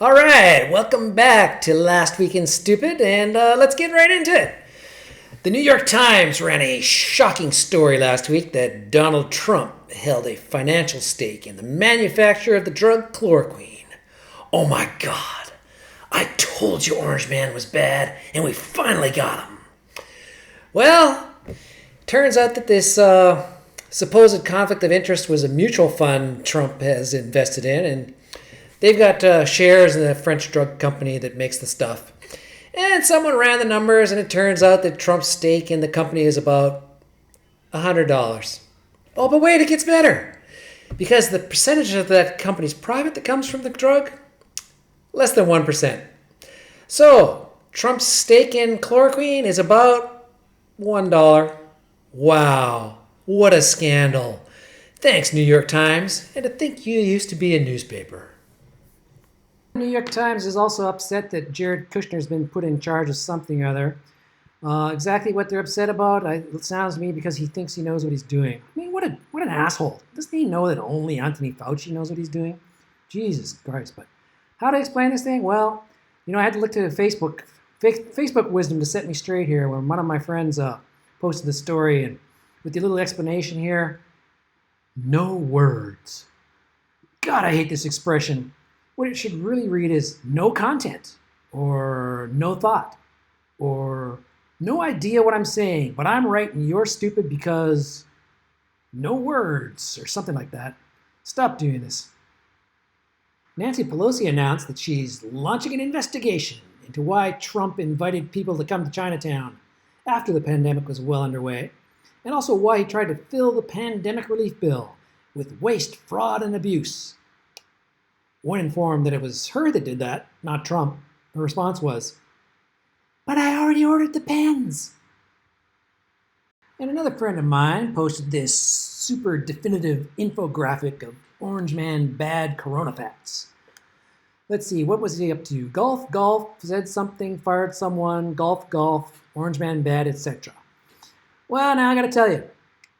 All right, welcome back to Last Week in Stupid, and let's get right into it. The New York Times ran a shocking story last week that Donald Trump held a financial stake in the manufacture of the drug chloroquine. Oh my God, I told you Orange Man was bad, and we finally got him. Well, turns out that this supposed conflict of interest was a mutual fund Trump has invested in, and they've got shares in a French drug company that makes the stuff. And someone ran the numbers, and it turns out that Trump's stake in the company is about $100. Oh, but wait, it gets better. Because the percentage of that company's profit that comes from the drug, less than 1%. So, Trump's stake in chloroquine is about $1. Wow, what a scandal. Thanks, New York Times. And to think you used to be a newspaper. The New York Times is also upset that Jared Kushner's been put in charge of something or other. Exactly what they're upset about, it sounds to me because he thinks he knows what he's doing. I mean, what an asshole. Doesn't he know that only Anthony Fauci knows what he's doing? Jesus Christ. But how to explain this thing? Well, I had to look to Facebook wisdom to set me straight here when one of my friends posted the story, and with the little explanation here, no words. God, I hate this expression. What it should really read is no content, or no thought, or no idea what I'm saying, but I'm right and you're stupid because no words, or something like that. Stop doing this. Nancy Pelosi announced that she's launching an investigation into why Trump invited people to come to Chinatown after the pandemic was well underway, and also why he tried to fill the pandemic relief bill with waste, fraud, and abuse. When informed that it was her that did that, not Trump, her response was, "But I already ordered the pens." And another friend of mine posted this super definitive infographic of Orange Man bad corona facts. Let's see, what was he up to? Golf, said something, fired someone, golf, Orange Man bad, etc. Well, now I gotta tell you,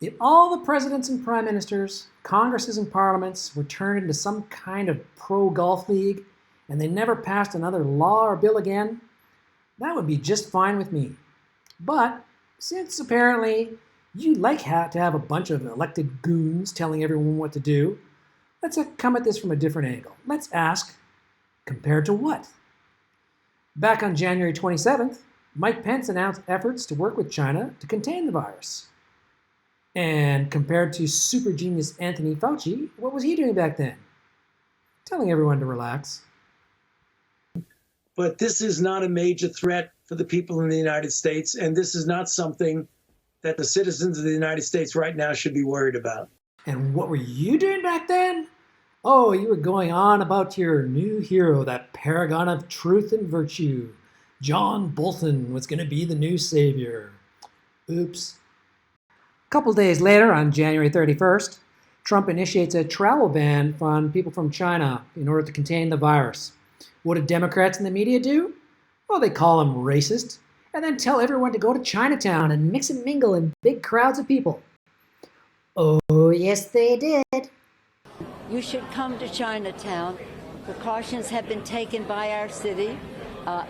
if all the presidents and prime ministers, congresses and parliaments were turned into some kind of pro-golf league and they never passed another law or bill again, that would be just fine with me. But since apparently you like to have a bunch of elected goons telling everyone what to do, let's come at this from a different angle. Let's ask, compared to what? Back on January 27th, Mike Pence announced efforts to work with China to contain the virus. And compared to super genius Anthony Fauci, what was he doing back then? Telling everyone to relax. But this is not a major threat for the people in the United States, and this is not something that the citizens of the United States right now should be worried about. And what were you doing back then? Oh, you were going on about your new hero, that paragon of truth and virtue. John Bolton was going to be the new savior. Oops. A couple days later, on January 31st, Trump initiates a travel ban on people from China in order to contain the virus. What do Democrats in the media do? Well, they call him racist, and then tell everyone to go to Chinatown and mix and mingle in big crowds of people. Oh, yes, they did. You should come to Chinatown. Precautions have been taken by our city.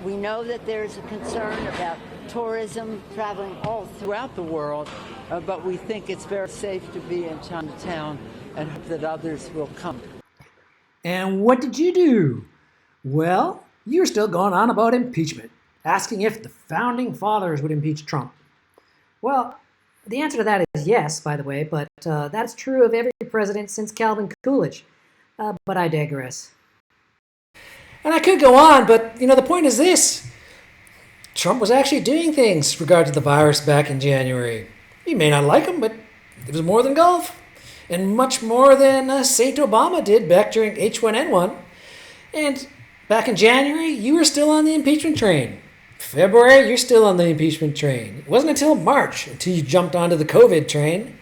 We know that there's a concern about tourism traveling all throughout the world, but we think it's very safe to be in Chinatown and hope that others will come. And what did you do? Well, you're still going on about impeachment, asking if the founding fathers would impeach Trump. Well, the answer to that is yes, by the way, but that's true of every president since Calvin Coolidge. But I digress. And I could go on, but the point is this. Trump was actually doing things with regard to the virus back in January. You may not like him, but it was more than golf. And much more than Saint Obama did back during H1N1. And back in January, you were still on the impeachment train. February, you're still on the impeachment train. It wasn't until March until you jumped onto the COVID train.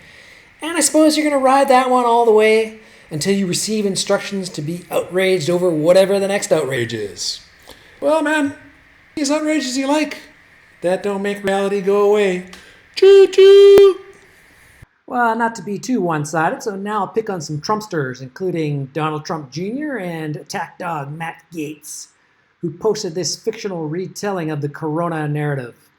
And I suppose you're going to ride that one all the way until you receive instructions to be outraged over whatever the next outrage is. Well, man, be as outraged as you like. That don't make reality go away. Choo-choo! Well, not to be too one-sided, so now I'll pick on some Trumpsters, including Donald Trump Jr. and attack dog Matt Gaetz, who posted this fictional retelling of the corona narrative.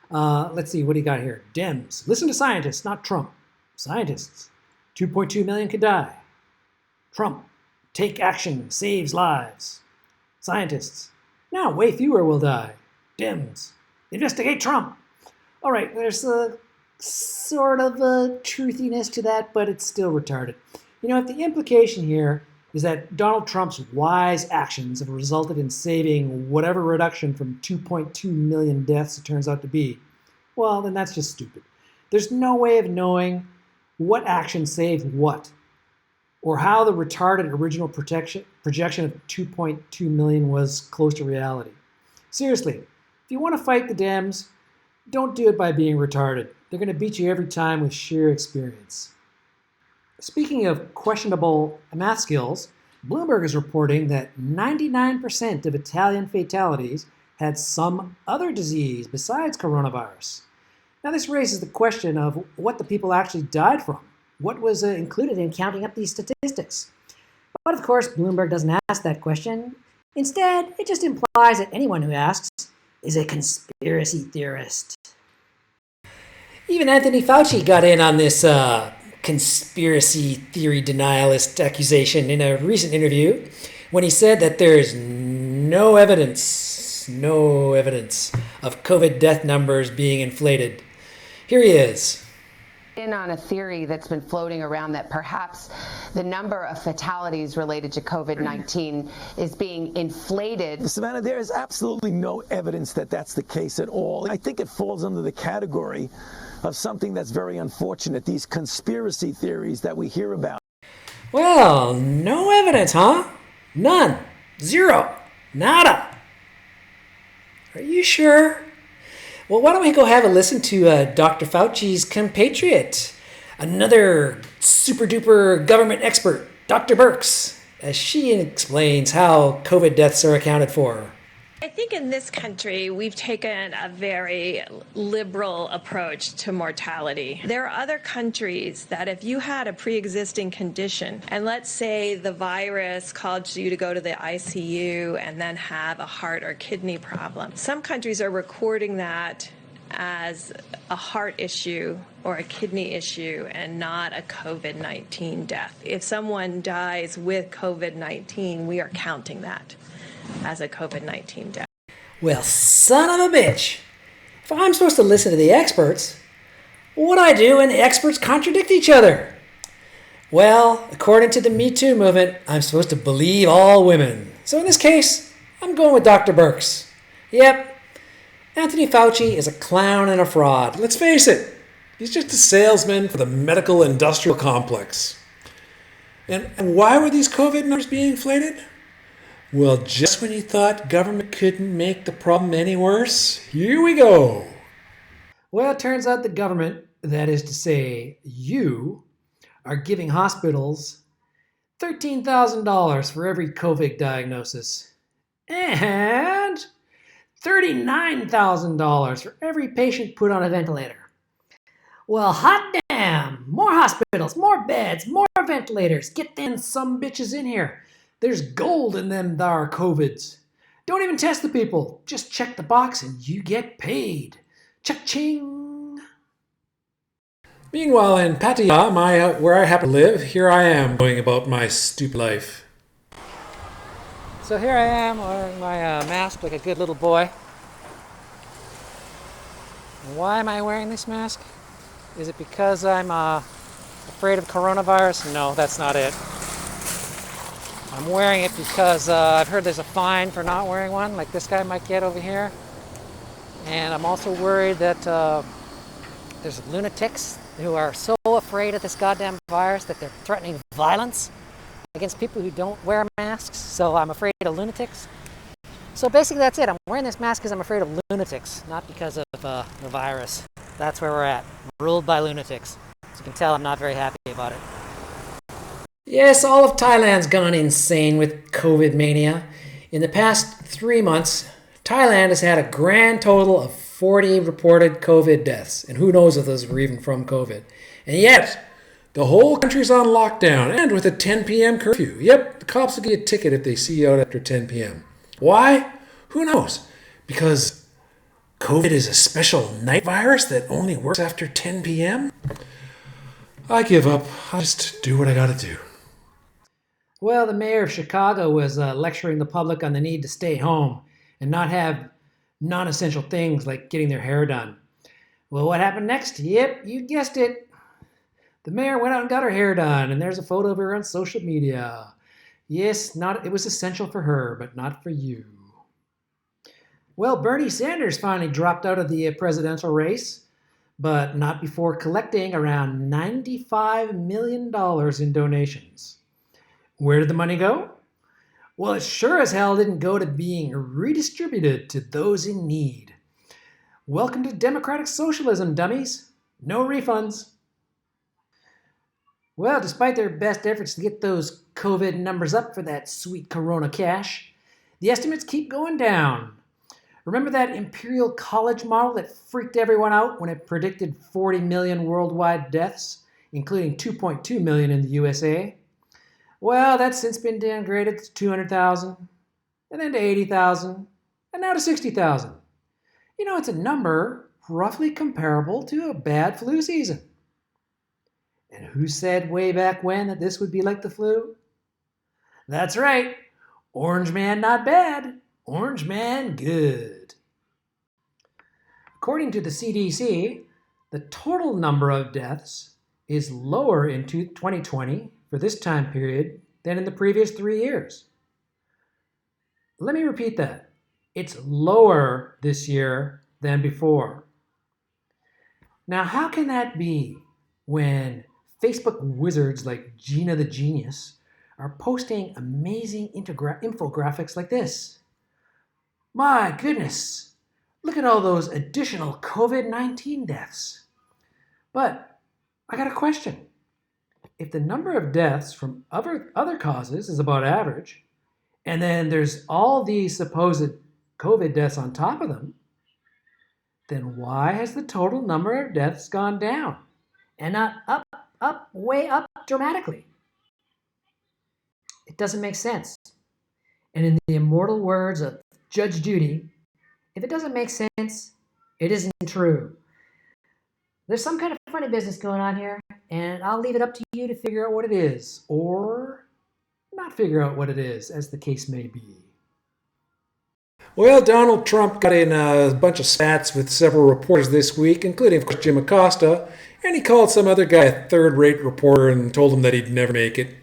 Let's see, what do you got here? Dems. Listen to scientists, not Trump. Scientists. 2.2 million could die. Trump. Take action, saves lives. Scientists. Now, way fewer will die. Dems. Investigate Trump. All right, there's a sort of a truthiness to that, but it's still retarded. You know, if the implication here is that Donald Trump's wise actions have resulted in saving whatever reduction from 2.2 million deaths it turns out to be, well, then that's just stupid. There's no way of knowing what action saved what, or how the retarded original projection of 2.2 million was close to reality. Seriously, if you want to fight the Dems, don't do it by being retarded. They're going to beat you every time with sheer experience. Speaking of questionable math skills, Bloomberg is reporting that 99% of Italian fatalities had some other disease besides coronavirus. Now, this raises the question of what the people actually died from. What was included in counting up these statistics? But of course, Bloomberg doesn't ask that question. Instead, it just implies that anyone who asks is a conspiracy theorist. Even Anthony Fauci got in on this conspiracy theory denialist accusation in a recent interview when he said that there is no evidence of COVID death numbers being inflated. Here he is. In on a theory that's been floating around that perhaps the number of fatalities related to COVID-19 is being inflated. Savannah, there is absolutely no evidence that that's the case at all. I think it falls under the category of something that's very unfortunate, these conspiracy theories that we hear about. Well, no evidence, huh? None. Zero. Nada. Are you sure? Well, why don't we go have a listen to Dr. Fauci's compatriot, another super-duper government expert, Dr. Birx, as she explains how COVID deaths are accounted for. I think in this country, we've taken a very liberal approach to mortality. There are other countries that if you had a pre-existing condition, and let's say the virus caused you to go to the ICU and then have a heart or kidney problem, some countries are recording that as a heart issue or a kidney issue and not a COVID-19 death. If someone dies with COVID-19, we are counting that as a COVID-19 death. Well, son of a bitch. If I'm supposed to listen to the experts, what do I do when the experts contradict each other? Well, according to the Me Too movement, I'm supposed to believe all women. So in this case, I'm going with Dr. Birx. Yep, Anthony Fauci is a clown and a fraud. Let's face it, he's just a salesman for the medical industrial complex. And why were these COVID numbers being inflated? Well, just when you thought government couldn't make the problem any worse, here we go. Well, it turns out the government, that is to say, you, are giving hospitals $13,000 for every COVID diagnosis. And $39,000 for every patient put on a ventilator. Well, hot damn! More hospitals, more beds, more ventilators. Get them some bitches in here. There's gold in them thar COVIDs. Don't even test the people. Just check the box and you get paid. Cha-ching! Meanwhile, in Pattaya, where I happen to live, here I am going about my stupid life. So here I am wearing my mask like a good little boy. Why am I wearing this mask? Is it because I'm afraid of coronavirus? No, that's not it. I'm wearing it because I've heard there's a fine for not wearing one, like this guy might get over here. And I'm also worried that there's lunatics who are so afraid of this goddamn virus that they're threatening violence against people who don't wear masks. So I'm afraid of lunatics. So basically that's it. I'm wearing this mask because I'm afraid of lunatics, not because of the virus. That's where we're at. Ruled by lunatics. As you can tell, I'm not very happy about it. Yes, all of Thailand's gone insane with COVID mania. In the past 3 months, Thailand has had a grand total of 40 reported COVID deaths. And who knows if those were even from COVID. And yet, the whole country's on lockdown and with a 10 p.m. curfew. Yep, the cops will get a ticket if they see you out after 10 p.m. Why? Who knows? Because COVID is a special night virus that only works after 10 p.m.? I give up. I'll just do what I gotta do. Well, the mayor of Chicago was lecturing the public on the need to stay home and not have non-essential things like getting their hair done. Well, what happened next? Yep, you guessed it. The mayor went out and got her hair done, and there's a photo of her on social media. Yes, it was essential for her, but not for you. Well, Bernie Sanders finally dropped out of the presidential race, but not before collecting around $95 million in donations. Where did the money go? Well, it sure as hell didn't go to being redistributed to those in need. Welcome to democratic socialism, dummies. No refunds. Well, despite their best efforts to get those COVID numbers up for that sweet Corona cash, the estimates keep going down. Remember that Imperial College model that freaked everyone out when it predicted 40 million worldwide deaths, including 2.2 million in the USA? Well, that's since been downgraded to 200,000, and then to 80,000, and now to 60,000. You know, it's a number roughly comparable to a bad flu season. And who said way back when that this would be like the flu? That's right. Orange man not bad. Orange man good. According to the CDC, the total number of deaths is lower in 2020 for this time period than in the previous 3 years. Let me repeat that. It's lower this year than before. Now, how can that be when Facebook wizards like Gina the Genius are posting amazing infographics like this? My goodness, look at all those additional COVID-19 deaths. But I got a question. If the number of deaths from other causes is about average, and then there's all these supposed COVID deaths on top of them, then why has the total number of deaths gone down and not way up dramatically? It doesn't make sense. And in the immortal words of Judge Judy, if it doesn't make sense, it isn't true. There's some kind of funny business going on here, and I'll leave it up to you to figure out what it is, or not figure out what it is, as the case may be. Well, Donald Trump got in a bunch of spats with several reporters this week, including, of course, Jim Acosta, and he called some other guy a third-rate reporter and told him that he'd never make it.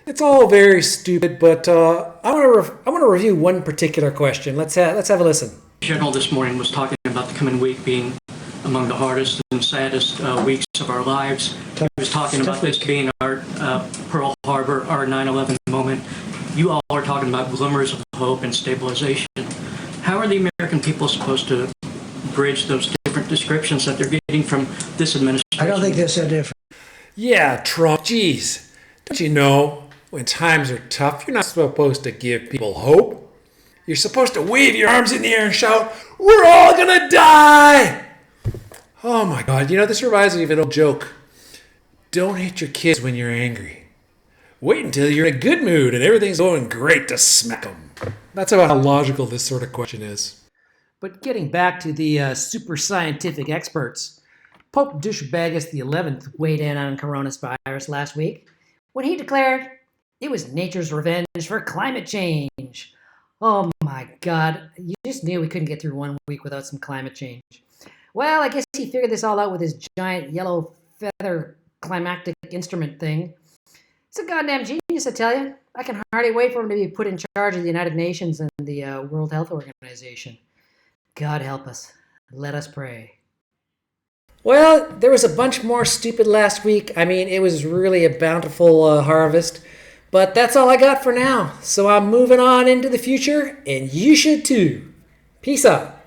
It's all very stupid, but I want to review one particular question. Let's have a listen. General this morning was talking about the coming week being among the hardest and saddest weeks of our lives. He was talking about this being our Pearl Harbor, our 9/11 moment. You all are talking about glimmers of hope and stabilization. How are the American people supposed to bridge those different descriptions that they're getting from this administration? I don't think they're so different. Yeah, Trump, geez. Don't you know, when times are tough, you're not supposed to give people hope. You're supposed to wave your arms in the air and shout, "We're all gonna die!" Oh my God, this reminds me of an old joke. Don't hit your kids when you're angry. Wait until you're in a good mood and everything's going great to smack them. That's about how logical this sort of question is. But getting back to the super scientific experts, Pope Douchebagus XI weighed in on coronavirus last week when he declared it was nature's revenge for climate change. Oh my God, you just knew we couldn't get through 1 week without some climate change. Well, I guess he figured this all out with his giant yellow feather climactic instrument thing. It's a goddamn genius, I tell you. I can hardly wait for him to be put in charge of the United Nations and the World Health Organization. God help us. Let us pray. Well, there was a bunch more stupid last week. I mean, it was really a bountiful harvest. But that's all I got for now. So I'm moving on into the future, and you should too. Peace out.